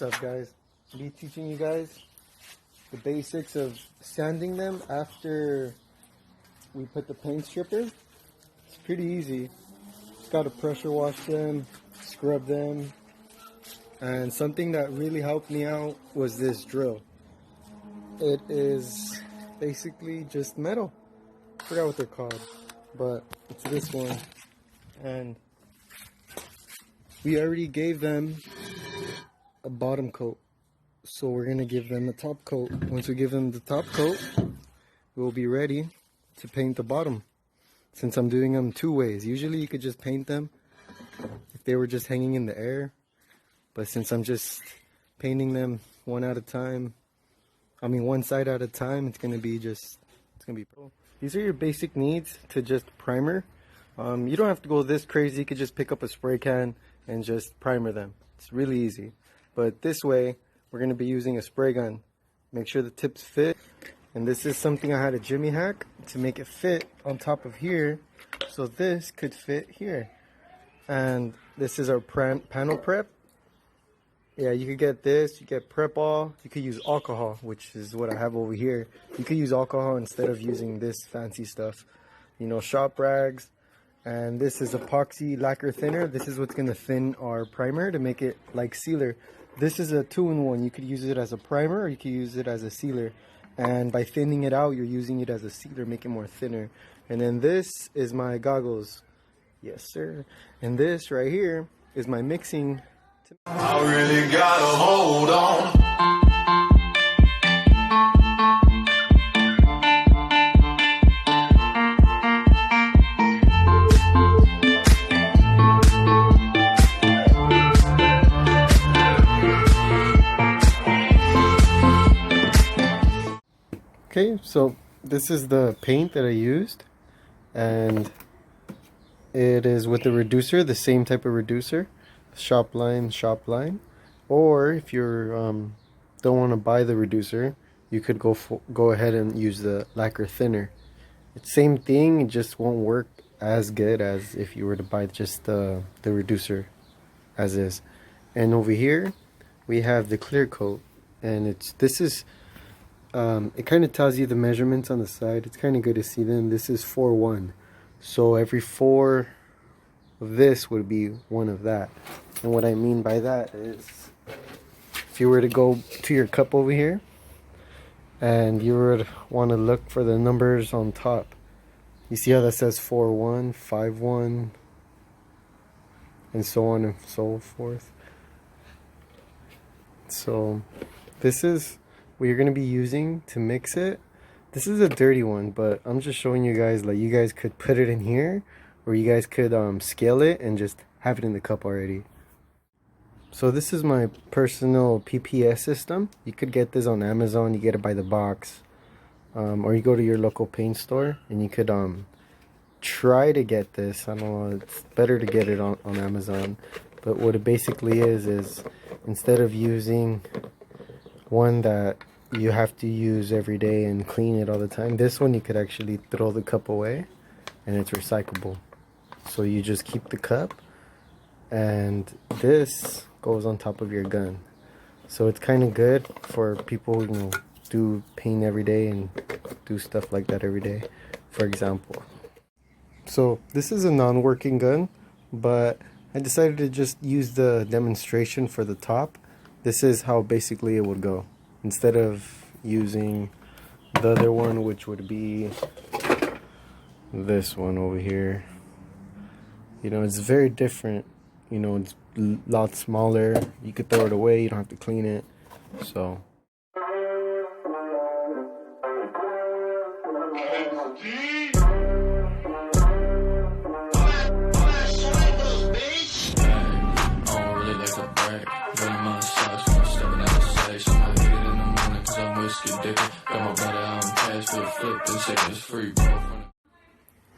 What's up, guys? I'll be teaching you guys the basics of sanding them after we put the paint stripper. It's pretty easy. Just gotta pressure wash them, scrub them, and something that really helped me out was this drill. It is basically just metal. I forgot what they're called, but it's this one. And we already gave them a bottom coat, so we're gonna give them a top coat. Once we give them the top coat, we'll be ready to paint the bottom. Since I'm doing them two ways, usually you could just paint them if they were just hanging in the air, but since I'm just painting them one side at a time, it's gonna be these are your basic needs to just primer. You don't have to go this crazy. You could just pick up a spray can and just primer them. It's really easy. But this way, we're going to be using a spray gun. Make sure the tips fit. And this is something I had a jimmy hack to make it fit on top of here, so this could fit here. And this is our panel prep. Yeah, you could get this, you get prep all. You could use alcohol, which is what I have over here. You could use alcohol instead of using this fancy stuff. You know, shop rags. And this is epoxy lacquer thinner. This is what's going to thin our primer to make it like sealer. This is a 2-in-1. You could use it as a primer or you could use it as a sealer. And by thinning it out, you're using it as a sealer, make it more thinner. And then this is my goggles. Yes, sir. And this right here is my mixing. I really gotta hold on. Okay, so this is the paint that I used, and it is with the reducer, the same type of reducer, Shopline. Or if you're don't want to buy the reducer, you could go ahead and use the lacquer thinner. It's same thing, it just won't work as good as if you were to buy just the reducer as is. And over here we have the clear coat, and it kind of tells you the measurements on the side. It's kind of good to see them. This is 4-1, so every 4 of this would be 1 of that. And what I mean by that is, if you were to go to your cup over here and you would want to look for the numbers on top, you see how that says 4-1, 5-1, and so on and so forth. So this is what you're going to be using to mix it. This is a dirty one, but I'm just showing you guys, like, you guys could put it in here, or you guys could scale it and just have it in the cup already. So this is my personal Pps system. You could get this on Amazon. You get it by the box, or you go to your local paint store and you could try to get this. I don't know, it's better to get it on Amazon. But what it basically is instead of using one that you have to use every day and clean it all the time, this one you could actually throw the cup away and it's recyclable. So you just keep the cup, and this goes on top of your gun. So it's kind of good for people who do paint every day and do stuff like that every day, for example. So this is a non-working gun, but I decided to just use the demonstration for the top. This is how basically it would go, instead of using the other one, which would be this one over here. You know, it's very different. You know, it's a lot smaller. You could throw it away, you don't have to clean it. So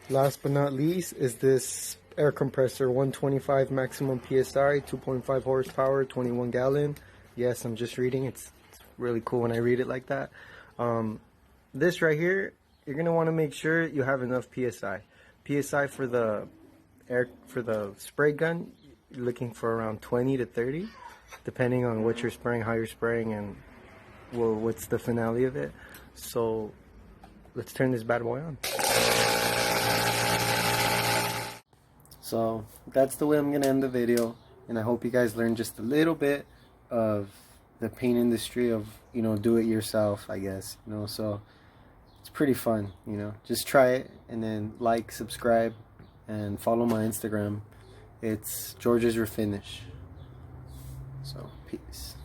last but not least is this air compressor, 125 maximum PSI, 2.5 horsepower, 21 gallon. Yes, I'm just reading. It's really cool when I read it like that. This right here, you're gonna want to make sure you have enough PSI. PSI for the spray gun, you're looking for around 20 to 30. depending on what you're spraying, how you're spraying, and well, what's the finale of it. So let's turn this bad boy on. So that's the way I'm gonna end the video, and I hope you guys learned just a little bit of the paint industry of, you know, do it yourself, I guess, you know. So it's pretty fun, you know. Just try it, and then like, subscribe, and follow my Instagram. It's George's Refinish. So peace.